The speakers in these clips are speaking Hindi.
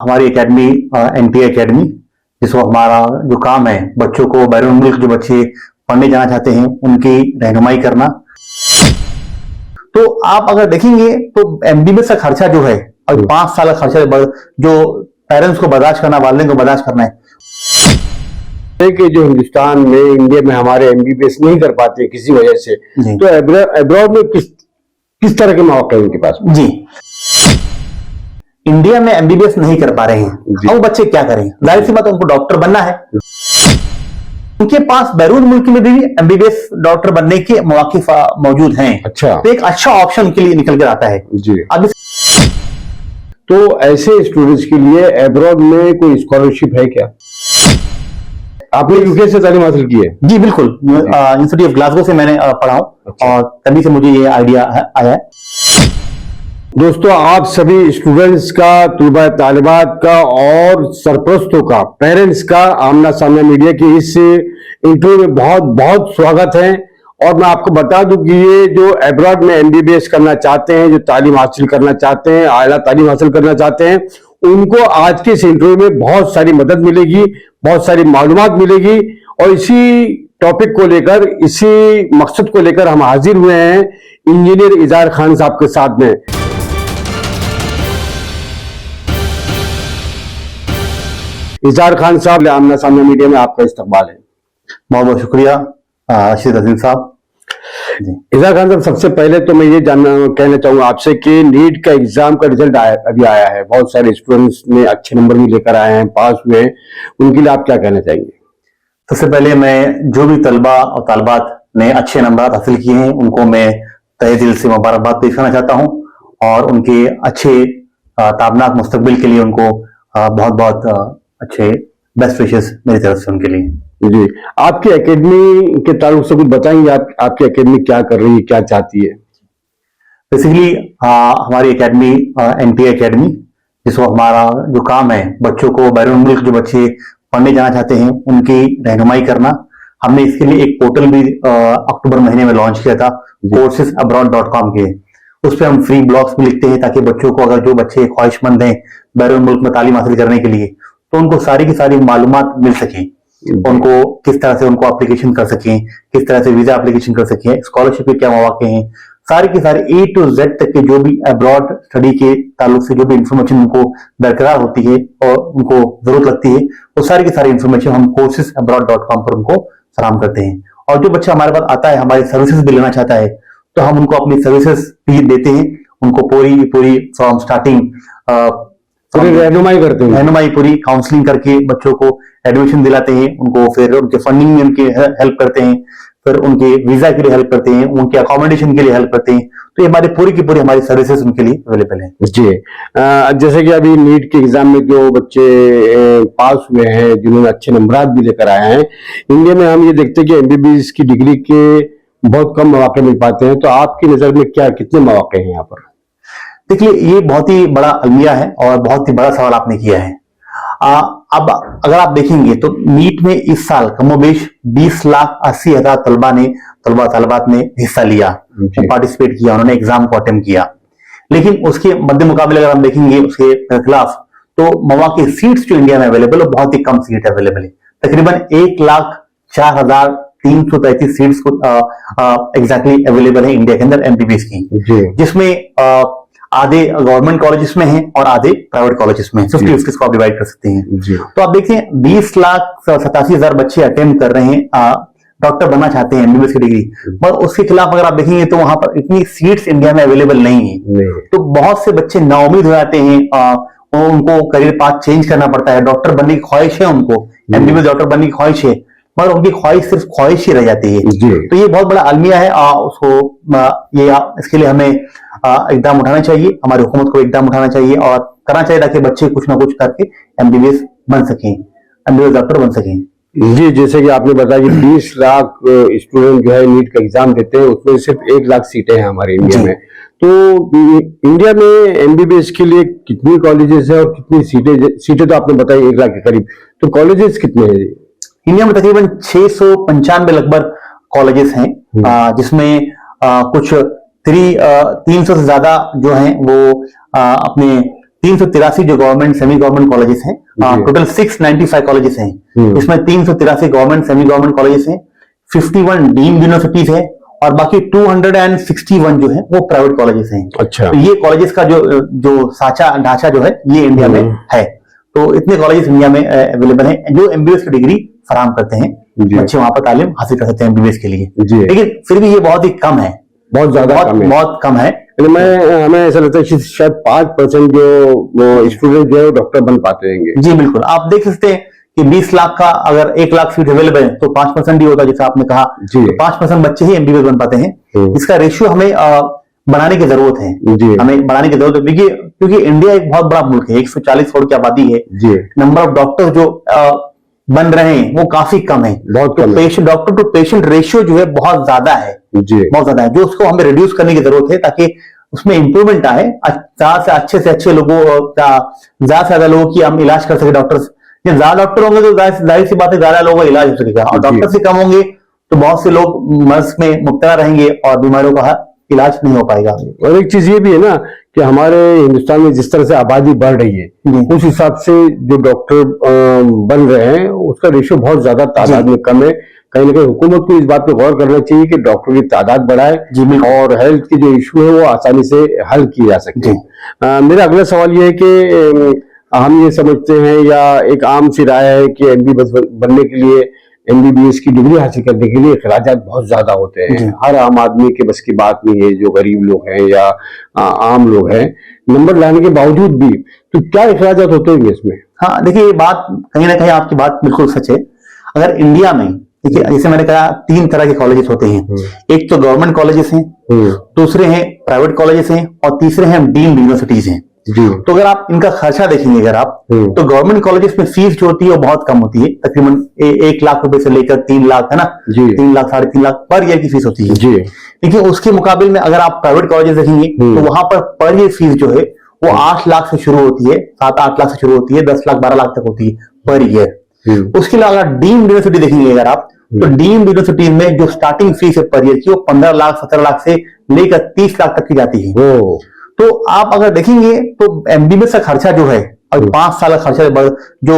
हमारी एकेडमी एनटी एकेडमी, जिसको हमारा जो काम है बच्चों को बैरून मुल्क जो बच्चे पढ़ने जाना चाहते हैं उनकी रहनुमाई करना। तो आप अगर देखेंगे तो एमबीबीएस का खर्चा जो है और 5 साल का खर्चा जो पेरेंट्स को बर्दाश्त करना, वालिदैन को बर्दाश्त करना है कि जो हिंदुस्तान में, इंडिया में हमारे एमबीबीएस नहीं कर पाते किसी वजह से, तो अब्रॉड में किस तरह के मौके हैं उनके पास? जी, इंडिया में एमबीबीएस नहीं कर पा रहे हैं, अब वो बच्चे क्या करें? जाहिर सी बात है, उनको डॉक्टर बनना है। उनके पास बैरून मुल्क में भी एमबीबीएस डॉक्टर बनने के मौके मौजूद हैं। अच्छा, तो एक अच्छा ऑप्शन उनके लिए निकल कर आता है जी। अब तो ऐसे स्टूडेंट्स के लिए अब्रॉड में कोई स्कॉलरशिप है क्या? आपने यूके से तालीम हासिल की है? जी बिल्कुल, यूनिवर्सिटी ऑफ ग्लासगो से मैंने पढ़ा हूं। अच्छा। और तभी से मुझे ये आइडिया आया है। दोस्तों, आप सभी स्टूडेंट्स का, तलबा तालिबात का और सरपरस्तों का, पेरेंट्स का आमना सामना मीडिया की इस इंटरव्यू में बहुत बहुत स्वागत है। और मैं आपको बता दूं कि ये जो अब्रॉड में एमबीबीएस करना चाहते हैं, जो तालीम हासिल करना चाहते हैं, आला तालीम हासिल करना चाहते हैं, उनको आज के इस इंटरव्यू में बहुत सारी मदद मिलेगी, बहुत सारी मालूमात मिलेगी। और इसी टॉपिक को लेकर, इसी मकसद को लेकर हम हाजिर हुए हैं इंजीनियर इजार खान साहब के साथ में। इजार खान साहब, आमना सामना मीडिया में आपका इस्तकबाल है। बहुत बहुत शुक्रिया रशीद अजीम साहब। इजार खान साहब, सबसे पहले तो मैं ये कहना चाहूंगा आपसे कि नीट का एग्जाम का रिजल्ट अभी आया है, बहुत सारे स्टूडेंट्स ने अच्छे नंबर भी लेकर आए हैं, पास हुए हैं, उनके लिए आप क्या कहना चाहेंगे? सबसे पहले मैं जो भी तलबा और तालिबात ने अच्छे नंबर हासिल किए हैं उनको मैं तहे दिल से मुबारकबाद पेश करना चाहता हूं और उनके अच्छे ताबनाक मुस्तकबिल के लिए उनको बहुत बहुत अच्छे बेस्ट विशेस मेरी तरफ से उनके लिए। जी, आपकी एकेडमी के ताल्लुक से कुछ बताएंगे? आपकी एकेडमी क्या कर रही है, क्या चाहती है? बेसिकली हमारी एकेडमी एनटी एकेडमी, जिसको हमारा जो काम है बच्चों को बैरून मुल्क जो बच्चे पढ़ने जाना चाहते हैं उनकी रहनुमाई करना। हमने इसके लिए एक पोर्टल भी अक्टूबर महीने में लॉन्च किया था, coursesabroad.com के। उस पर हम फ्री ब्लॉग्स भी लिखते हैं ताकि बच्चों को, अगर जो बच्चे ख्वाहिशमंद हैं बैरून मुल्क में तालीम हासिल करने के लिए, तो उनको सारी की सारी मालूमात मिल सके, उनको किस तरह से उनको एप्लीकेशन कर सकें, किस तरह से वीजा एप्लीकेशन कर सकें, स्कॉलरशिप के क्या मौके हैं, सारे के सारे A to Z तक के जो भी अब्रॉड स्टडी के ताल्लुक से जो भी इंफॉर्मेशन उनको दरकार होती है और उनको जरूरत लगती है, वो सारी की सारी इंफॉर्मेशन हम coursesabroad.com पर उनको फराहम करते हैं। और जो बच्चा हमारे पास आता है, हमारी सर्विसेज भी लेना चाहता है, तो हम उनको अपनी सर्विसेज भी देते हैं, उनको पूरी फ्रॉम स्टार्टिंग रहनुमाई करते हैं, रहनुमाई पूरी काउंसलिंग करके बच्चों को एडमिशन दिलाते हैं, उनको फिर उनके फंडिंग में उनकी हेल्प करते हैं, फिर उनके वीजा के लिए हेल्प करते हैं, उनके अकोमोडेशन के लिए हेल्प करते हैं। तो ये हमारी पूरी की पूरी हमारी सर्विसेज उनके लिए अवेलेबल है। जी, जैसे कि अभी नीट के एग्जाम में जो बच्चे पास हुए हैं, जिन्होंने अच्छे नंबर भी लेकर आए हैं, इंडिया में हम ये देखते हैं कि एमबीबीएस की डिग्री के बहुत कम मौके मिल पाते हैं। तो आपकी नजर में कितने मौके हैं यहाँ पर? देखिए, ये बहुत ही बड़ा अलमिया है और बहुत ही बड़ा सवाल आपने किया है। अब अगर आप देखेंगे तो नीट में इस साल कमोबेश 20,80,000 तलबा तालिबात ने हिस्सा लिया, पार्टिसिपेट किया, उन्होंने एग्जाम को अटेम्प्ट किया। लेकिन उसके मध्य मुकाबले अगर हम देखेंगे उसके खिलाफ, तो मौके सीट्स जो इंडिया में अवेलेबल है बहुत ही कम सीट अवेलेबल है। तकरीबन 1,04,333 सीट्स को एग्जैक्टली अवेलेबल है इंडिया के अंदर एमबीबीएस की, जिसमें आधे गवर्नमेंट कॉलेजेस में हैं और आधे प्राइवेट कॉलेजेस में, 50-50 को आप डिवाइड कर सकते हैं। तो आप देखते हैं 20,87,000 बच्चे अटेम्प्ट कर रहे हैं, डॉक्टर बनना चाहते हैं, एमबीबीएस की डिग्री, पर उसके खिलाफ अगर आप देखेंगे तो वहां पर इतनी सीट्स इंडिया में अवेलेबल नहीं है। तो बहुत से बच्चे नाउम्मीद हो जाते हैं, उनको करियर पाथ चेंज करना पड़ता है। डॉक्टर बनने की ख्वाहिश है उनको, एमबीबीएस डॉक्टर बनने की ख्वाहिश है, पर उनकी ख्वाहिश सिर्फ ख्वाहिश ही रह जाती है। तो ये बहुत बड़ा अलमिया है, इसके लिए हमें इकदाम उठाना चाहिए, हमारी हुकूमत को इकदाम उठाना चाहिए और करना चाहिए ताकि बच्चे कुछ ना कुछ करके एमबीबीएस बन सकें, एमबीबीएस डॉक्टर बन सकें। जी, जैसे कि आपने बताया कि 20 लाख स्टूडेंट जो है नीट का एग्जाम देते हैं, उसमें सिर्फ 1 लाख सीटें हैं हमारे इंडिया में। तो इंडिया में एमबीबीएस के लिए कितनी कॉलेजेस है और कितनी सीटें तो आपने बताई 1 लाख के करीब, तो कॉलेजेस कितने हैं इंडिया में? तकरीबन 695 लगभग कॉलेजेस हैं, जिसमें कुछ 300 से ज्यादा जो हैं वो अपने 383 जो गवर्नमेंट सेमी गवर्नमेंट कॉलेजेस हैं, टोटल 695 कॉलेजेस हैं, इसमें 383 गवर्नमेंट सेमी गवर्नमेंट कॉलेजेस हैं, 51 डीम्ड यूनिवर्सिटीज है और बाकी 261 जो है वो प्राइवेट कॉलेजेस हैं। अच्छा। तो ये कॉलेजेस का जो साचा ढांचा जो है ये इंडिया में है। तो इतने कॉलेजेस इंडिया में अवेलेबल हैं जो एमबीबीएस की डिग्री फराहम करते हैं, बच्चे वहां पर तालीम हासिल कर सकते हैं एमबीबीएस के लिए। लेकिन फिर भी ये बहुत ही कम है, बहुत ज्यादा बहुत कम है। हमें ऐसा लगता है कि शायद 5% जो स्टूडेंट जो है डॉक्टर बन पाते हैं। जी बिल्कुल, आप देख सकते हैं कि 20 लाख का अगर 1 लाख सीट अवेलेबल है तो 5% ही होता है, जैसे आपने कहा, तो 5% बच्चे ही एमबीबीएस बन पाते हैं। इसका रेशियो हमें बढ़ाने की जरूरत है, हमें बढ़ाने की जरूरत है। देखिए, क्योंकि इंडिया एक बहुत बड़ा मुल्क है, 140 करोड़ की आबादी है, नंबर ऑफ डॉक्टर जो बन रहे हैं वो काफी कम है, बहुत कम। Patient doctor to patient ratio जो है बहुत ज्यादा है, बहुत ज्यादा है, जो उसको हमें रिड्यूस करने की जरूरत है ताकि उसमें इंप्रूवमेंट आए, अच्छे से अच्छे लोगों, ज्यादा से ज्यादा लोगों की हम इलाज कर सके। डॉक्टर्स जब ज्यादा डॉक्टर होंगे तो जाहिर सी बात है ज्यादा लोगों का इलाज हो सकेगा, और डॉक्टर से कम होंगे तो बहुत से लोग मर्ज में मुब्तला रहेंगे और बीमारियों का इलाज नहीं हो पाएगा। और एक चीज ये भी है ना कि हमारे हिंदुस्तान में जिस तरह से आबादी बढ़ रही है उस हिसाब से जो डॉक्टर बन रहे हैं उसका रेशियो बहुत ज्यादा तादाद में कम है। कहीं ना कहीं हुकूमत को इस बात पे गौर करना चाहिए कि डॉक्टर की तादाद बढ़ाए और हेल्थ के जो इशू है वो आसानी से हल किए जा सके। मेरा अगला सवाल ये है कि हम ये समझते हैं या एक आम सी राय है कि एमबीबीएस बनने के लिए, एमबीबीएस की डिग्री हासिल करने के लिए अखराजात बहुत ज्यादा होते हैं। हर आम आदमी के बस की बात नहीं है, जो गरीब लोग हैं या आम लोग हैं, नंबर लाने के बावजूद भी तो क्या अखराजात होते हैं इसमें? हाँ देखिए, ये बात कहीं ना कहीं आपकी बात बिल्कुल सच है। अगर इंडिया में देखिए, जैसे मैंने कहा 3 तरह के कॉलेजेस होते हैं, एक तो गवर्नमेंट कॉलेजेस हैं, दूसरे हैं प्राइवेट कॉलेजेस हैं और तीसरे हैं डीम्ड यूनिवर्सिटीज हैं। तो अगर आप इनका खर्चा देखेंगे, अगर आप तो गवर्नमेंट कॉलेजेस में फीस जो होती है वो बहुत कम होती है, तकरीबन 1 लाख रुपए से लेकर 3 लाख, है ना, 3 लाख 3.5 लाख पर ईयर की फीस होती है। लेकिन उसके मुकाबले में अगर आप प्राइवेट कॉलेजेस देखेंगे तो वहां पर ईयर फीस जो है वो 8 लाख से शुरू होती है, 7-8 लाख से शुरू होती है, 10 लाख 12 लाख तक होती है पर ईयर। उसके अलावा अगर डीम्ड यूनिवर्सिटी देखेंगे अगर आप, तो डीम्ड यूनिवर्सिटीज में जो स्टार्टिंग फीस है पर ईयर की वो 15 लाख 17 लाख से लेकर 30 लाख तक की जाती है। तो आप अगर देखेंगे तो एमबीबीएस का खर्चा जो है और 5 साल का खर्चा जो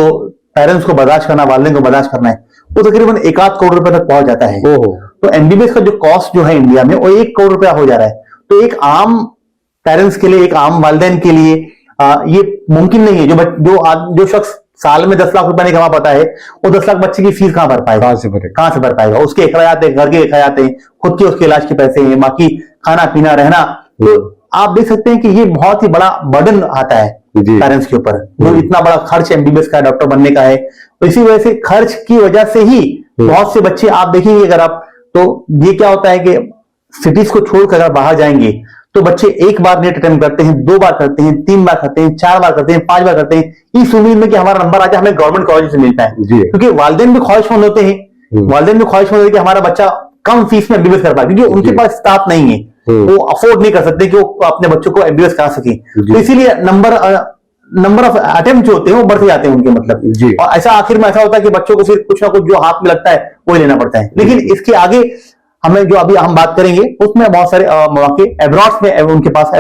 पेरेंट्स को बर्दाश्त करना, वालिदैन को बर्दाश्त करना है, वो तकरीबन 1-8 करोड़ रुपए तक पहुंच जाता है। तो एमबीबीएस का जो कॉस्ट जो है इंडिया में वो 1 करोड़ रुपया हो जा रहा है। तो एक आम पेरेंट्स के लिए, एक आम वालिदैन के लिए ये मुमकिन नहीं है। जो शख्स साल में 10 लाख रुपए नहीं कमा पाता है, वो 10 लाख बच्चे की फीस कहां भर पाएगा, कहां से भर पाएगा? उसके अखराजात है, घर के अखराजात हैं, खुद के उसके इलाज के पैसे हैं, बाकी खाना पीना रहना। तो आप देख सकते हैं कि ये बहुत ही बड़ा बर्डन आता है पेरेंट्स के ऊपर, जो इतना बड़ा खर्च एमबीबीएस का डॉक्टर बनने का है। तो इसी वजह से खर्च की वजह से ही बहुत से बच्चे आप देखेंगे अगर आप, तो ये क्या होता है कि सिटीज को छोड़कर अगर बाहर जाएंगे तो बच्चे 1 बार नेट अटेम्प्ट करते हैं, 2 बार करते हैं, 3 बार करते हैं, 4 बार करते हैं, 5 बार करते हैं, इस उम्मीद में कि हमारा नंबर आ जाए, हमें गवर्नमेंट कॉलेज से मिलता है। क्योंकि वालिदैन भी ख्वाहिशमंद होते हैं, वालिदैन भी ख्वाहिशमंद होते हैं कि हमारा बच्चा कम फीस में एमबीबीएस कर पाए, क्योंकि उनके पास स्टाफ नहीं है, वो अफोर्ड नहीं कर सकते कि वो अपने बच्चों को एमबीबीएस करा सके। तो इसीलिए नंबर ऑफ अटेम्प्ट जो होते हैं वो बढ़ते जाते हैं उनके, मतलब। और ऐसा आखिर में ऐसा होता है कि बच्चों को फिर कुछ ना कुछ जो हाथ में लगता है वो लेना पड़ता है। लेकिन इसके आगे हमें जो अभी हम बात करेंगे उसमें बहुत सारे मौके एब्रॉड में उनके पास।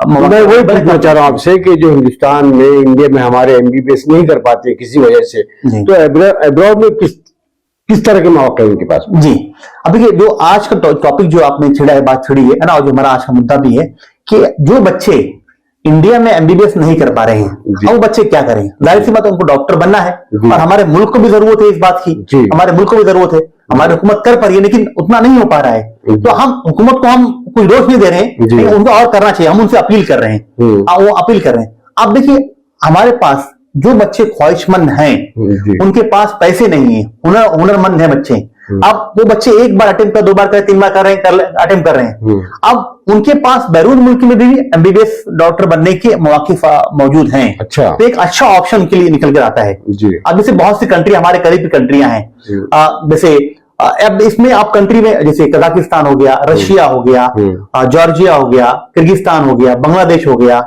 मैं वही पूछना चाह रहा हूँ आपसे कि जो हिंदुस्तान में, इंडिया में हमारे एमबीबीएस नहीं कर पाते किसी वजह से, तो एब्रॉड में किस तरह के मौके हैं उनके पास? जी, अब देखिए, जो आज का टॉपिक जो आपने छिड़ा है, बात छिड़ी है ना, और जो हमारा आज का मुद्दा भी है कि जो बच्चे इंडिया में एमबीबीएस नहीं कर पा रहे हैं, वो बच्चे क्या करें? जाहिर सी बात है, उनको डॉक्टर बनना है और हमारे मुल्क को भी जरूरत है इस बात की, हमारे मुल्क को भी जरूरत है, हमारी हुकूमत कर पा रही है लेकिन उतना नहीं हो पा रहा है। तो हम हुकूमत को हम कुछ दोष नहीं दे रहे हैं, लेकिन उनको और करना चाहिए, हम उनसे अपील कर रहे हैं, वो अपील कर रहे हैं। अब देखिए, हमारे पास जो बच्चे ख्वाहिशमंद हैं, उनके पास पैसे नहीं है, हुनरमंद है बच्चे, अब वो बच्चे 1 बार अटेम्प्ट कर, 2 बार कर, 3 बार कर रहे हैं, अटेम्प्ट कर रहे हैं। अब उनके पास बैरून मुल्क में भी एमबीबीएस डॉक्टर बनने के मौके मौजूद हैं। अच्छा। तो एक अच्छा ऑप्शन उनके लिए निकल कर आता है। अब जैसे बहुत सी कंट्री, हमारे करीब की कंट्रियां हैं, जैसे अब इसमें आप कंट्री में जैसे कजाकिस्तान हो गया, रशिया हो गया, जॉर्जिया हो गया, किर्गिस्तान हो गया, बांग्लादेश हो गया,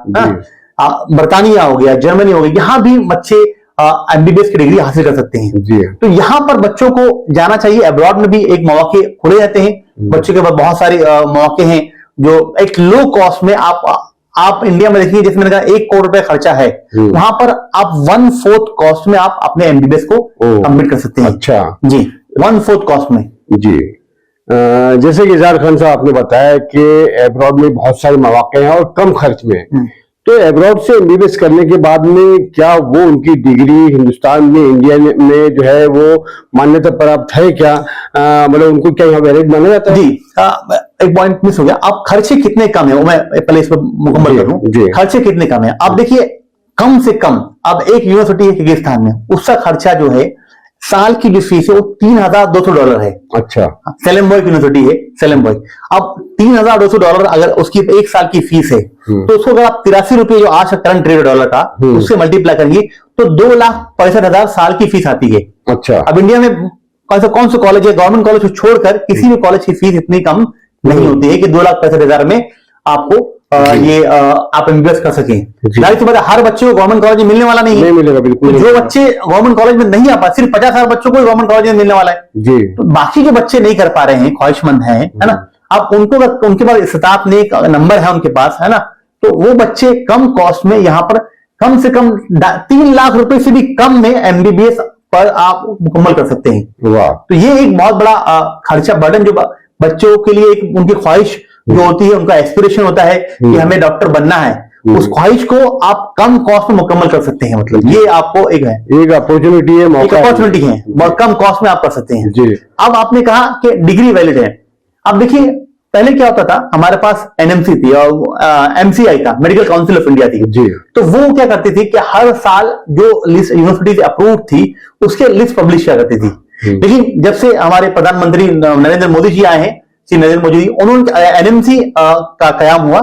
बर्तानिया हो गया, जर्मनी हो गया, यहाँ भी बच्चे एमबीबीएस की डिग्री हासिल कर सकते हैं। तो यहाँ पर बच्चों को जाना चाहिए। अब्रॉड में भी एक मौके खुले रहते हैं, बच्चों के पास बहुत सारे मौके हैं जो एक लो कॉस्ट में आप आप इंडिया में देखिए, जैसे मैंने कहा 1 करोड़ रुपए खर्चा है, वहां पर आप 1/4 कॉस्ट में आप अपने एमबीबीएस को कंप्लीट कर सकते हैं। अच्छा जी, 1/4 कॉस्ट में। जी। जैसे कि इजहार खान साहब आपने बताया कि एब्रॉड में बहुत सारे मौके हैं और कम खर्च में, तो एब्रॉड से एमबीबीएस करने के बाद में क्या वो उनकी डिग्री हिंदुस्तान में, इंडिया में जो है वो मान्यता प्राप्त है क्या? मतलब उनको क्या यहाँ वैलिड माना जाता है? जी, एक पॉइंट मिस हो गया। अब खर्चे कितने कम है, वो मैं पहले इस पर मुकम्मल कर लूं। खर्चे कितने कम है, आप देखिए, कम से कम अब एक यूनिवर्सिटी है किर्गिस्तान में, उसका खर्चा जो है साल की जो फीस है वो $3,200 है। अच्छा, सेलेम्बर्ग यूनिवर्सिटी है, सेलेम्बर्ग। अब $3,200 अगर उसकी 1 साल की फीस है, तो उसको अगर आप 83 रुपये जो आज करंट रेट डॉलर का, उससे मल्टीप्लाई करेंगे तो 2,65,000 साल की फीस आती है। अच्छा। अब इंडिया में कौन सा कॉलेज है, गवर्नमेंट कॉलेज को छोड़कर किसी भी कॉलेज की फीस इतनी कम नहीं होती है कि 2,65,000 में आपको आप एमबीबीएस कर सकें। जाहिर सी बात है, हर बच्चे को गवर्नमेंट कॉलेज में मिलने वाला नहीं है। नहीं मिलेगा, बिल्कुल। जो बच्चे गवर्नमेंट कॉलेज में नहीं आ पा, सिर्फ 50,000 बच्चों को गवर्नमेंट कॉलेज में मिलने वाला है जी। तो बाकी जो बच्चे नहीं कर पा रहे हैं, ख्वाहिशमंद हैं, है ना, अब उनको, उनके पास इस्तात ने एक नंबर है उनके पास, है ना, तो वो बच्चे कम कॉस्ट में यहाँ पर कम से कम 3 लाख रुपए से भी कम में एमबीबीएस पर आप मुकम्मल कर सकते हैं। वाह। तो ये एक बहुत बड़ा खर्चा बर्डन जो बच्चों के लिए, एक उनकी ख्वाहिश जो होती है, उनका एस्पिरेशन होता है कि हमें डॉक्टर बनना है, उस ख्वाहिश को आप कम कॉस्ट में मुकम्मल कर सकते हैं। मतलब ये आपको एक है, एक अपॉर्चुनिटी है, एक अपॉर्चुनिटी है, बहुत कम कॉस्ट में आप कर सकते हैं जी। अब आपने कहा कि डिग्री वैलिड है। अब देखिए, पहले क्या होता था, हमारे पास एनएमसी थी और एमसीआई था, मेडिकल काउंसिल ऑफ इंडिया थी जी। तो वो क्या करती थी कि हर साल जो लिस्ट यूनिवर्सिटी अप्रूव थी उसके लिस्ट पब्लिश किया करती थी। लेकिन जब से हमारे प्रधानमंत्री नरेंद्र मोदी जी आए हैं, श्री नरेंद्र मोदी जी, उन्होंने एनएमसी का कयाम हुआ,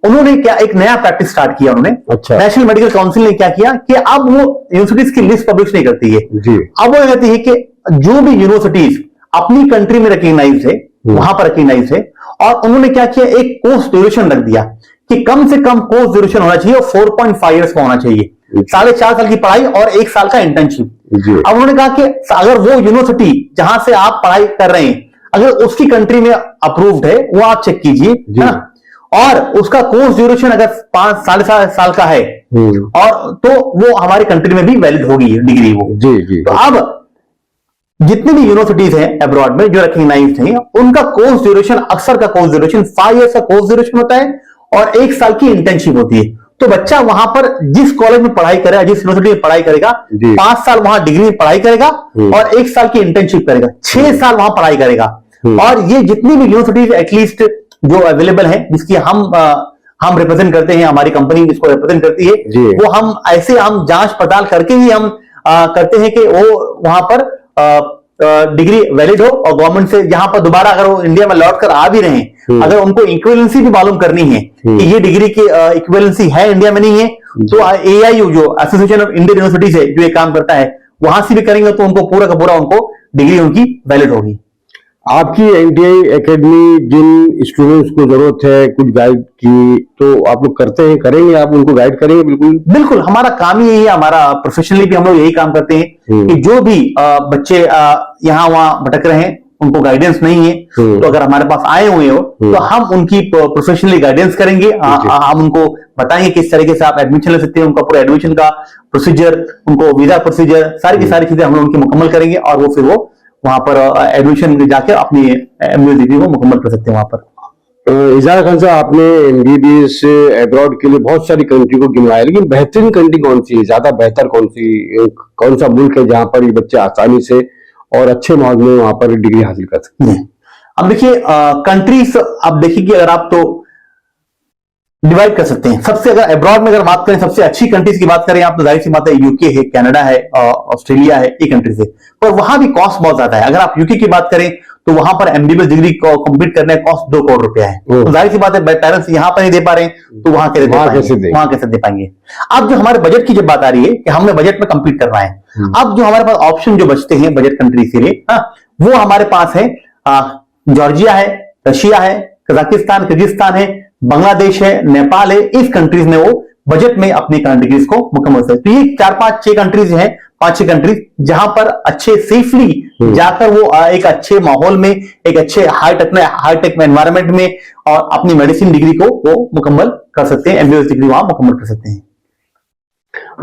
उन्होंने क्या एक नया प्रैक्टिस स्टार्ट किया उन्होंने। अच्छा। नेशनल मेडिकल काउंसिल ने क्या किया कि अब वो यूनिवर्सिटीज की लिस्ट पब्लिश नहीं करती है जी। अब वो कहती है कि जो भी यूनिवर्सिटीज अपनी कंट्री में रिकॉग्नाइज है, वहां पर रिकॉग्नाइज है, और उन्होंने क्या किया, एक कोर्स ड्यूरेशन रख दिया कि कम से कम कोर्स ड्यूरेशन होना चाहिए और 4.5 ईयर्स का होना चाहिए, 4.5 साल की पढ़ाई और 1 साल का इंटर्नशिप। अब उन्होंने कहा कि अगर वो यूनिवर्सिटी जहां से आप पढ़ाई कर रहे हैं, अगर उसकी कंट्री में अप्रूव्ड है, वो आप चेक कीजिए, है ना, और उसका कोर्स ड्यूरेशन अगर 5-5.5 साल का है, और तो वो हमारी कंट्री में भी वैलिड होगी डिग्री वो। जी जी। तो अब जितनी भी यूनिवर्सिटीज हैं अब्रॉड में जो रिकॉग्नाइज्ड हैं, उनका कोर्स ड्यूरेशन, अक्सर का कोर्स ड्यूरेशन 5 ईयर्स का कोर्स ड्यूरेशन होता है और 1 साल की इंटर्नशिप होती है। तो बच्चा वहां पर जिस कॉलेज में पढ़ाई करेगा, जिस यूनिवर्सिटी में पढ़ाई करेगा, 5 साल वहां डिग्री में पढ़ाई करेगा और 1 साल की इंटर्नशिप करेगा, 6 साल वहां पढ़ाई करेगा। और ये जितनी भी यूनिवर्सिटीज एटलीस्ट जो अवेलेबल है, जिसकी हम रिप्रेजेंट करते हैं, हमारी कंपनी जिसको रिप्रेजेंट करती है, वो हम जांच पड़ताल करके ही हम करते हैं कि वो वहां पर डिग्री वैलिड हो, और गवर्नमेंट से यहाँ पर दोबारा अगर वो इंडिया में लौट कर आ भी रहे हैं, अगर उनको इक्विवेलेंसी भी मालूम करनी है कि ये डिग्री की इक्विवेलेंसी है इंडिया में नहीं है, तो AIU जो एसोसिएशन ऑफ इंडियन यूनिवर्सिटीज है, जो ये काम करता है, वहां से भी करेंगे तो उनको पूरा का पूरा उनको डिग्री उनकी वैलिड होगी। आपकी एनटीआई एकेडमी जिन स्टूडेंट्स को जरूरत है कुछ गाइड की, तो आप लोग करते हैं, करेंगे, आप उनको गाइड करेंगे? बिल्कुल बिल्कुल, हमारा काम ही यही है, हमारा प्रोफेशनली भी हम लोग यही काम करते हैं कि जो भी बच्चे यहाँ वहां भटक रहे हैं, उनको गाइडेंस नहीं है, तो अगर हमारे पास आए हुए हो तो हम उनकी प्रोफेशनली गाइडेंस करेंगे। हम उनको बताएंगे किस तरीके से आप एडमिशन ले सकते हैं, उनका पूरा एडमिशन का प्रोसीजर, उनको वीजा प्रोसीजर, सारी की सारी चीजें हम लोग उनकी मुकम्मल करेंगे, और वो फिर वो वहां पर एडमिशन जाके अपनी एमबीबीएस डिग्री को मुकम्मल कर सकते हैं वहां पर। इजहार खान साहब, आपने एमबीबीएस अब्रॉड के लिए बहुत सारी कंट्री को गिनवाया, लेकिन बेहतरीन कंट्री कौन सी है, ज्यादा बेहतर कौन सी, कौन सा मुल्क है जहां पर ये बच्चे आसानी से और अच्छे माहौल में वहां पर डिग्री हासिल कर सकते हैं? अब देखिए, कंट्रीज आप देखिए कि अगर आप तो डिवाइड कर सकते हैं। सबसे अगर अब्रॉड में अगर बात करें, सबसे अच्छी कंट्रीज की बात करें आप, तो जाहिर सी बात है यूके है, कनाडा है, ऑस्ट्रेलिया है, ये कंट्रीज है, पर वहां भी कॉस्ट बहुत ज्यादा है। अगर आप यूके की बात करें तो वहां पर एमबीबीएस डिग्री को कंप्लीट करने का कॉस्ट 2 करोड़ रुपया है। तो जाहिर सी बात है, पेरेंट्स यहाँ पर नहीं दे पा रहे हैं तो वहां कैसे दे पाएंगे। अब जो हमारे बजट की जब बात आ रही है कि हमने बजट में कंप्लीट करना है, अब जो हमारे पास ऑप्शन जो बचते हैं बजट कंट्री के लिए, वो हमारे पास है जॉर्जिया है, रशिया है, कजाकिस्तान, किर्गिस्तान है, बांग्लादेश है, नेपाल है। इस कंट्रीज में वो बजट में अपनी करंट डिग्रीज को मुकम्मल कर सकते हैं। तो ये 4-5-6 कंट्रीज हैं 5-6 कंट्रीज जहां पर अच्छे सेफली जाकर वो एक अच्छे माहौल में, एक अच्छे हाईटेक एनवायरनमेंट में और अपनी मेडिसिन डिग्री को वो मुकम्मल कर सकते हैं, एमबीबीएस डिग्री वहां मुकम्मल कर सकते हैं।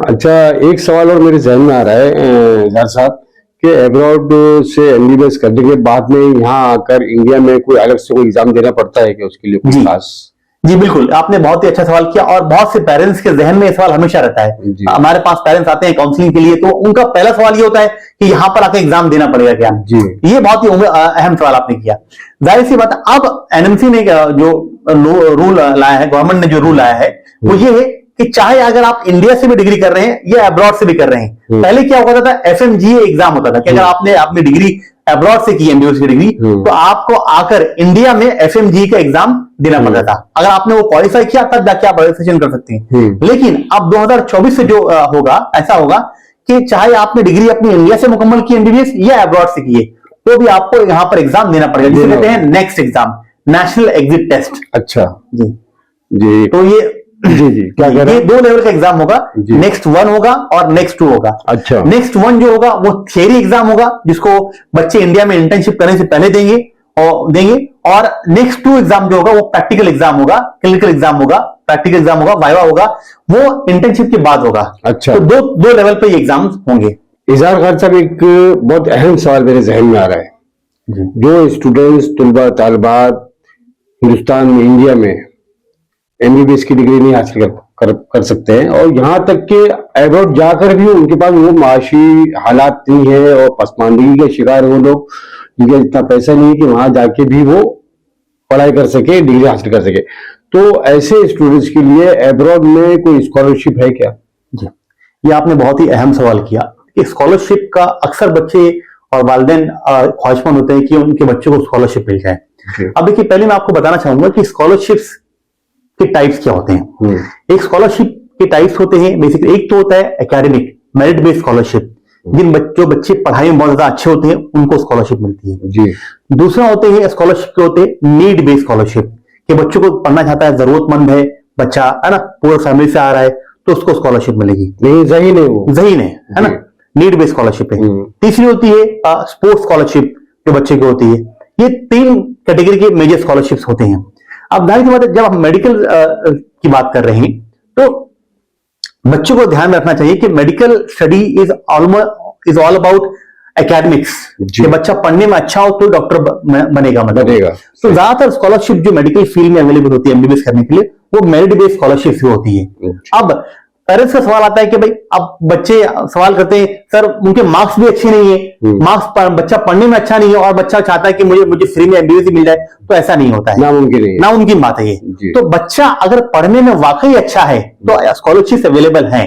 अच्छा, एक सवाल और मेरे जहन में आ रहा है इजहार साहब कि एब्रॉड से एमबीबीएस करने के बाद में यहाँ आकर इंडिया में कोई अलग से कोई एग्जाम देना पड़ता है कि उसके लिए कोई खास? जी बिल्कुल, आपने बहुत ही अच्छा सवाल किया और बहुत से पेरेंट्स के जहन में ये सवाल हमेशा रहता है। हमारे पास पेरेंट्स आते हैं काउंसलिंग के लिए तो उनका पहला सवाल ये होता है कि यहाँ पर आकर एग्जाम देना पड़ेगा क्या? ये बहुत ही अहम सवाल आपने किया। जाहिर सी बात, अब एनएमसी ने जो रूल लाया है, गवर्नमेंट ने जो रूल लाया है वो ये है कि चाहे अगर आप इंडिया से भी डिग्री कर रहे हैं या अब्रॉड से भी कर रहे हैं, पहले क्या होता था, एफएमजीए एग्जाम होता था कि अगर आपने अपनी डिग्री अब्रॉड से की एमबीबीएस की डिग्री तो आपको आकर इंडिया में एफएमजीए का एग्जाम देना पड़ता था। अगर आपने वो क्वालिफाई किया तब जाके आप रजिस्ट्रेशन कर सकते हैं। लेकिन अब 2024 से जो होगा, ऐसा होगा कि चाहे आपने डिग्री अपनी इंडिया से मुकम्मल की एमबीबीएस या अब्रॉड से की है तो भी आपको यहाँ पर एग्जाम देना पड़ेगा, जिसे कहते हैं next exam, national exit test. अच्छा जी जी, तो ये क्या कह रहे हैं? ये 2 लेवल का एग्जाम होगा, नेक्स्ट 1 होगा और नेक्स्ट 2 होगा। अच्छा, नेक्स्ट 1 जो होगा वो थियरी एग्जाम होगा जिसको बच्चे इंडिया में इंटर्नशिप करने से पहले देंगे और नेक्स्ट 2 एग्जाम जो होगा वो प्रैक्टिकल एग्जाम होगा, क्लिनिकल एग्जाम होगा, प्रैक्टिकल एग्जाम होगा, वाइवा होगा, वो इंटर्नशिप के बाद होगा। अच्छा, तो दो लेवल पे ये एग्जाम होंगे। इजहार खान साहब, एक बहुत अहम सवाल मेरे जहन में आ रहा है। जो स्टूडेंट्स, तलबा तालिबात हिंदुस्तान में, इंडिया में एमबीबीएस की डिग्री नहीं हासिल कर सकते हैं और यहां तक कि एब्रॉड जाकर भी उनके पास वो माशी हालात नहीं है और पसमानदगी के शिकार वो लोग, जिनका इतना पैसा नहीं है कि वहां जाके भी वो पढ़ाई कर सके, डिग्री हासिल कर सके, तो ऐसे स्टूडेंट्स के लिए एब्रॉड में कोई स्कॉलरशिप है क्या? जी, ये आपने बहुत ही अहम सवाल किया कि स्कॉलरशिप का अक्सर बच्चे और वालिदैन ख्वाहिशमंद होते हैं कि उनके बच्चों को स्कॉलरशिप मिल जाए। अब देखिए, पहले मैं आपको बताना चाहूंगा कि स्कॉलरशिप्स के टाइप्स क्या होते हैं। एक स्कॉलरशिप के टाइप्स होते हैं बेसिकली, एक तो होता है एकेडमिक मेरिट बेस्ड स्कॉलरशिप, जो बच्चे पढ़ाई में बहुत ज्यादा अच्छे होते हैं उनको स्कॉलरशिप मिलती है जी। दूसरा होते हैं स्कॉलरशिप के होते हैं नीड बेस्ड स्कॉलरशिप, कि बच्चों को पढ़ना चाहता है, जरूरतमंद है बच्चा, है ना, पूरा फैमिली से आ रहा है तो उसको स्कॉलरशिप मिलेगी। नहीं, ज़हीन है वो, ज़हीन है ना, नीड बेस्ड स्कॉलरशिप है। तीसरी होती है स्पोर्ट्स स्कॉलरशिप जो बच्चे की होती है। ये 3 कैटेगरी के मेजर स्कॉलरशिप्स होते हैं। अब जाहिर सी बात है, जब हम मेडिकल की बात कर रहे हैं तो बच्चों को ध्यान में रखना चाहिए कि medical study is all about academics, कि बच्चा पढ़ने में अच्छा हो तो डॉक्टर बनेगा मतलब। तो ज्यादातर स्कॉलरशिप जो मेडिकल फील्ड में अवेलेबल होती है एमबीबीएस करने के लिए वो मेरिट बेस्ड स्कॉलरशिप ही होती है। अब पेरेंट्स का सवाल आता है कि भाई, अब बच्चे सवाल करते हैं सर उनके मार्क्स भी अच्छे नहीं है, बच्चा पढ़ने में अच्छा नहीं है और बच्चा चाहता है कि मुझे फ्री में एमबीबीएस मिल जाए, तो ऐसा नहीं होता है, नामुमकिन बात है ये। तो बच्चा अगर पढ़ने में वाकई अच्छा है तो स्कॉलरशिप अवेलेबल है।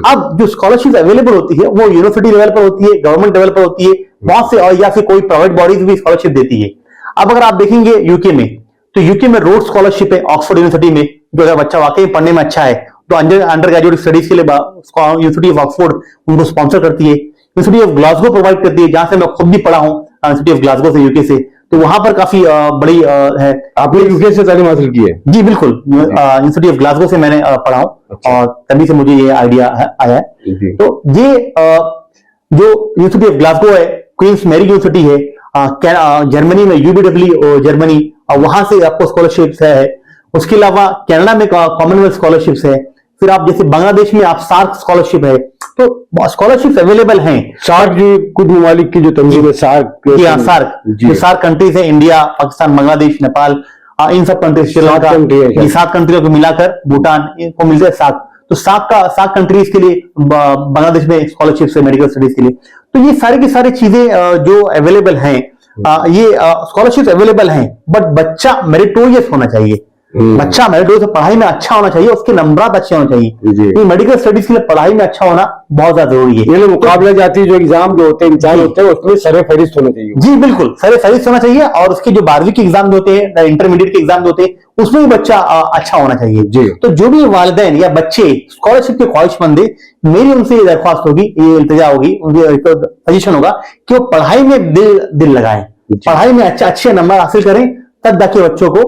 अब जो स्कॉलरशिप अवेलेबल होती है वो यूनिवर्सिटी लेवल पर होती है, गवर्नमेंट लेवल पर होती है, बहुत से, और या फिर कोई प्राइवेट बॉडीज भी स्कॉलरशिप देती है। अब अगर आप देखेंगे यूके में, तो यूके में रोड स्कॉलरशिप है ऑक्सफोर्ड यूनिवर्सिटी में, जो अगर बच्चा वाकई पढ़ने में अच्छा है तो अंडर ग्रेजुएट स्टडीज के लिए यूनिवर्सिटी ऑफ ऑक्सफोर्ड उनको स्पॉन्सर करती है। यूनिवर्सिटी ऑफ ग्लासगो प्रोवाइड करती है, जहां से मैं खुद भी पढ़ा हूं, यूनिवर्सिटी ऑफ ग्लासगो से, यूके से, तो वहां पर काफी बड़ी है। आपने यूके से तालीम हासिल की है? जी बिल्कुल, यूनिवर्सिटी ऑफ ग्लासगो से मैंने पढ़ा हूं। अच्छा। और तभी से मुझे ये आइडिया आया है। तो ये जो यूनिवर्सिटी ऑफ ग्लासगो है, क्वींस मैरी यूनिवर्सिटी है जर्मनी में, यूबीडब्ल्यू जर्मनी, और वहां से आपको स्कॉलरशिप है। उसके अलावा कनाडा में कॉमनवेल्थ स्कॉलरशिप्स है। फिर आप जैसे बांग्लादेश में आप सार्क स्कॉलरशिप है, तो स्कॉलरशिप अवेलेबल हैं। सार्क जो कुछ ममालिक की जो तंजीम है, सार्क कंट्रीज है, इंडिया, पाकिस्तान, बांग्लादेश, नेपाल, इन सब कंट्रीज, श्रीलंका, ये 7 कंट्रियों को मिलाकर, भूटान को मिलते हैं सार्क। तो सार्क कंट्रीज के लिए बांग्लादेश में स्कॉलरशिप है मेडिकल स्टडीज के लिए। तो ये सारी की सारी चीजें जो अवेलेबल हैं, ये स्कॉलरशिप अवेलेबल हैं, बट बच्चा मेरिटोरियस होना चाहिए। बच्चा मेरिटोरियस पढ़ाई में अच्छा होना चाहिए, उसके नंबरात अच्छे होने चाहिए। मेडिकल स्टडीज के लिए पढ़ाई में अच्छा होना बहुत ज्यादा जरूरी है। ये मुकाबला जाती जो एग्जाम जो होते हैं, इम्तिहान होते हैं, उसमें सरे फहरिस्त होना चाहिए। जी बिल्कुल, सरे फहरिस्त होना चाहिए। और उसके जो 12वीं के एग्जाम होते हैं, इंटरमीडिएट के एग्जाम होते हैं, उसमें भी बच्चा अच्छा होना चाहिए जी। तो जो भी वालिदैन या बच्चे स्कॉलरशिप के ख्वाहिशमंद है, मेरी उनसे ये दरख्वास्त होगी, ये इल्तिजा होगी, उनकी सजेशन होगा कि वो पढ़ाई में दिल लगाएं, पढ़ाई में अच्छे नंबर हासिल करें, तब जाके बच्चों को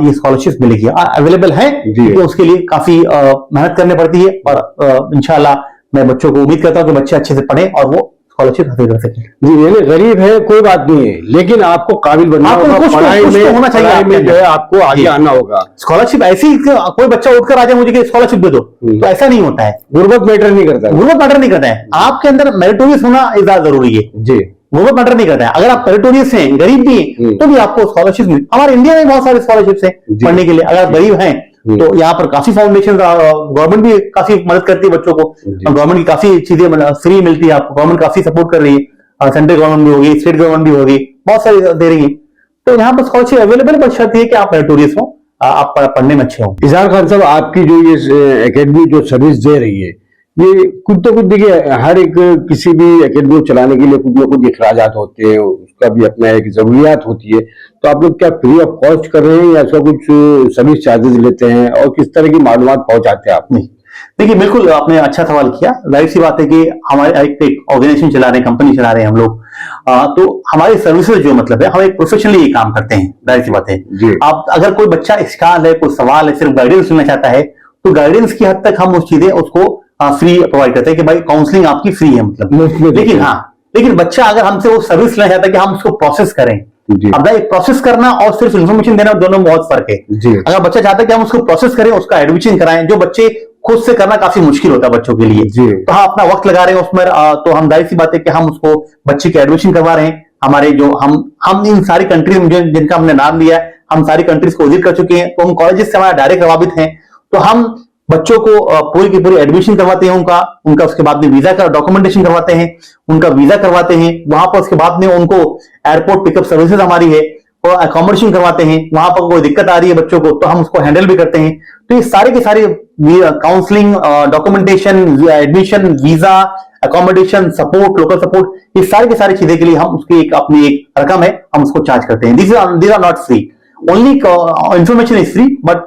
ये स्कॉलरशिप मिलेगी। अवेलेबल है, क्योंकि उसके लिए काफी मेहनत करनी पड़ती है और इंशाल्लाह मैं बच्चों को उम्मीद करता हूँ कि बच्चे अच्छे से पढ़ें और वो स्कॉलरशिप हासिल कर सकें। जी, यानी गरीब है कोई बात नहीं है, लेकिन आपको काबिल बनना होगा, पढ़ाई में होना चाहिए, पढ़ाई में जो है आपको आगे आना होगा। स्कॉलरशिप ऐसी कोई बच्चा उठकर आ जाए मुझे कि स्कॉलरशिप दे दो, तो ऐसा नहीं होता है। गुर्बत मैटर नहीं करता है, गुर्बत मैटर नहीं करता है, आपके अंदर मेरिटोरियस होना ज्यादा जरूरी है जी। गुर्बत मैटर नहीं करता है। अगर आप मेरिटोरियस हैं, गरीब भी हैं, तो भी आपको स्कॉलरशिप मिल। हमारे इंडिया में बहुत सारे स्कॉलरशिप्स हैं पढ़ने के लिए। अगर आप गरीब हैं तो यहाँ पर काफी फाउंडेशन, गवर्नमेंट भी काफी मदद करती है बच्चों को, गवर्नमेंट की काफी चीजें फ्री मिलती है आपको, गवर्नमेंट काफी सपोर्ट कर रही है, सेंट्रल गवर्नमेंट भी होगी, स्टेट गवर्नमेंट भी होगी, बहुत सारी दे रही है। तो यहाँ पर स्कॉलरशिप अवेलेबल, पर शर्त है कि आप मेरिटोरियस हो, आप पढ़ने में अच्छे हो। इजहार खान साहब, आपकी जो ये एकेडमी जो सर्विस दे रही है, ये कुछ तो कुछ देखिए, हर एक किसी भी एकेडमी को चलाने के लिए कुछ ना कुछ अखराजात होते हैं, उसका भी अपना एक जरूरियात होती है। तो आप लोग क्या फ्री ऑफ कॉस्ट कर रहे हैं या इसका कुछ सर्विस चार्जेस लेते हैं, और किस तरह की मालूमात पहुंचाते हैं आप? नहीं, देखिए बिल्कुल आपने अच्छा सवाल किया। जाहिर सी बात है कि हमारे एक ऑर्गेनाइजेशन चला रहे हैं, कंपनी चला रहे हैं हम लोग, तो हमारी सर्विसेज जो मतलब है, हम एक प्रोफेशनली ये काम करते हैं। जाहिर सी बात है, आप अगर कोई बच्चा इश्काल है, कोई सवाल है, सिर्फ गाइडेंस लेना चाहता है, तो गाइडेंस की हद तक हम उस चीजें उसको फ्री प्रोवाइड करते हैं कि भाई काउंसलिंग आपकी फ्री है मतलब। लेकिन बच्चा अगर हमसे वो सर्विस लेना चाहता है कि हम उसको प्रोसेस करें, अब एक प्रोसेस करना और सिर्फ इन्फॉर्मेशन देना, दोनों में बहुत फर्क है। अगर बच्चा चाहता है कि हम उसको प्रोसेस करें, उसका एडमिशन कराएं, जो बच्चे खुद से करना काफी मुश्किल होता है बच्चों के लिए, तो हम अपना वक्त लगा रहे हैं उसमें, तो हम जाहिर सी बात है कि हम उसको बच्चे के एडमिशन करवा रहे हैं। हमारे जो हम इन सारी कंट्रीज में जिनका हमने नाम लिया है, हम सारी कंट्रीज को विजिट कर चुके हैं, तो उन कॉलेजेस से हमारा डायरेक्ट प्रभावित है। तो हम बच्चों को पूरी की पूरी एडमिशन करवाते हैं, उनका उसके बाद में वीजा का डॉक्यूमेंटेशन करवाते हैं, उनका वीजा करवाते हैं, वहां पर उसके बाद में उनको एयरपोर्ट पिकअप सर्विसेज हमारी है, और अकोमोडेशन करवाते हैं। वहां पर कोई दिक्कत आ रही है बच्चों को तो हम उसको हैंडल भी करते हैं। तो ये सारे के सारे counselling, documentation, admission, visa, accommodation, support, local support, ये सारी की सारी चीजें के लिए हम उसकी अपनी एक रकम है, हम उसको चार्ज करते हैं। these are not free, only information is free, but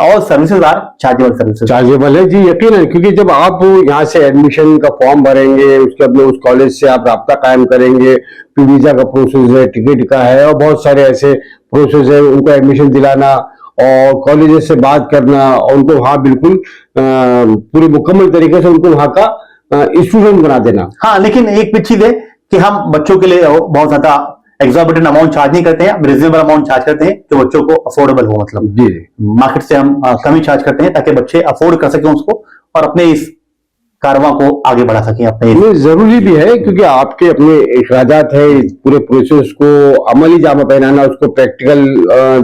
all services are chargeable है जी, यकीन है, क्योंकि जब आप यहाँ से एडमिशन का फॉर्म भरेंगे, उसके बाद उस कॉलेज से आप राब्ता कायम करेंगे, फिर वीजा का प्रोसेस है, टिकट का है, और बहुत सारे ऐसे प्रोसेस है, उनको एडमिशन दिलाना और कॉलेजेस से बात करना, और उनको वहाँ बिल्कुल पूरे मुकम्मल तरीके से उनको वहाँ का स्टूडेंट बना देना। हाँ, लेकिन एक चीज है कि हम बच्चों के लिए बहुत ज्यादा एक्सॉर्बिटेंट अमाउंट चार्ज नहीं करते हैं, रिजनेबल अमाउंट चार्ज करते हैं जो बच्चों को अफोर्डेबल हो। मतलब जी, मार्केट से हम कम ही चार्ज करते हैं ताकि बच्चे अफोर्ड कर सकें उसको, और अपने इस कारवां को आगे बढ़ा सकें अपने। जरूरी भी है, क्योंकि आपके अपने इखराजात है, पूरे प्रोसेस को अमली जामा पहनाना, उसको प्रैक्टिकल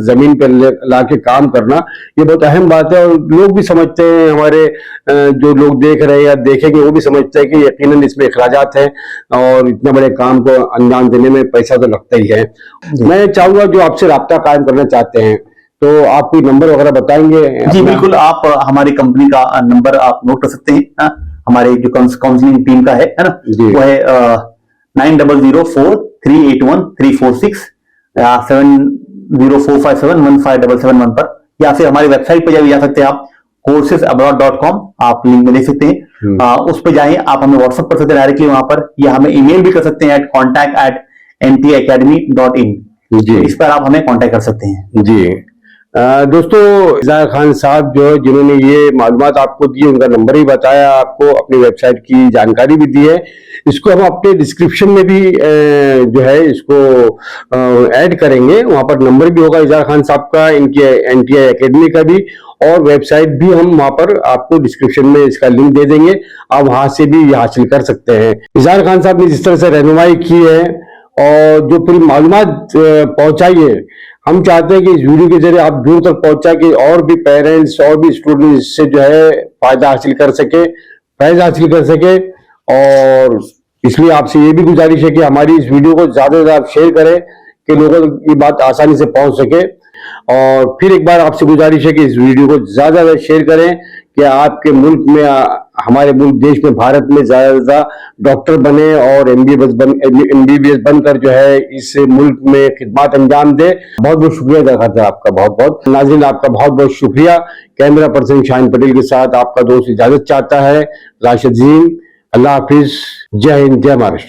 जमीन पर लाके काम करना, ये बहुत अहम बात है। और लोग भी समझते हैं, हमारे जो लोग देख रहे हैं या देखेंगे वो भी समझते हैं कि यकीनन इसमें इखराजात है, और इतना बड़े काम को अंजाम देने में पैसा तो लगता ही है। मैं चाहूंगा जो आपसे राब्ता कायम करना चाहते हैं, तो आप कोई नंबर वगैरह बताएंगे? जी बिल्कुल, आप हमारी कंपनी का नंबर आप नोट कर सकते हैं। हमारे जो काउंसलिंग टीम का है ना, वो है 9004381346 या 7045715777 पर, या फिर हमारी वेबसाइट पर जा सकते हैं आप, coursesabroad.com, आप लिंक में देख सकते हैं। उस पर जाएं, आप हमें व्हाट्सएप कर सकते हैं डायरेक्टली वहां पर, या हमें ईमेल भी कर सकते हैं contact@ntiacademy.in। इस पर आप हमें कांटेक्ट कर सकते हैं। जी दोस्तों, इजहार खान साहब जो जिन्होंने ये मालूमात आपको दी, उनका नंबर ही बताया, आपको अपनी वेबसाइट की जानकारी भी दी है, इसको हम अपने डिस्क्रिप्शन में भी जो है इसको ऐड करेंगे। वहां पर नंबर भी होगा इजहार खान साहब का, इनकी एनटीआई एकेडमी का भी, और वेबसाइट भी हम वहां पर आपको डिस्क्रिप्शन में इसका लिंक दे देंगे, आप वहां से भी हासिल कर सकते हैं। इजहार खान साहब ने जिस तरह से रहनुमाई की है और जो पूरी मालूमात पहुंचाई है, हम चाहते हैं कि इस वीडियो के जरिए आप दूर तक पहुंचा कि और भी पेरेंट्स और भी स्टूडेंट्स इससे जो है फायदा हासिल कर सके, फैज़ हासिल कर सके। और इसलिए आपसे ये भी गुजारिश है कि हमारी इस वीडियो को ज्यादा से ज्यादा शेयर करें कि लोगों तक ये बात आसानी से पहुंच सके। और फिर एक बार आपसे गुजारिश है कि इस वीडियो को ज्यादा से ज्यादा शेयर करें कि आपके मुल्क में, हमारे मुल्क देश में, भारत में ज्यादा से ज्यादा डॉक्टर बने और एमबीबीएस बनकर जो है इस मुल्क में खिदमत अंजाम दे। बहुत बहुत शुक्रिया दरखास्त आपका, बहुत बहुत नाज़रीन आपका बहुत बहुत शुक्रिया। कैमरा पर्सन शाहीन पटेल के साथ आपका दोस्त इजाजत चाहता है, राशिद जीन। अल्लाह हाफिज, जय हिंद, जय महाराष्ट्र।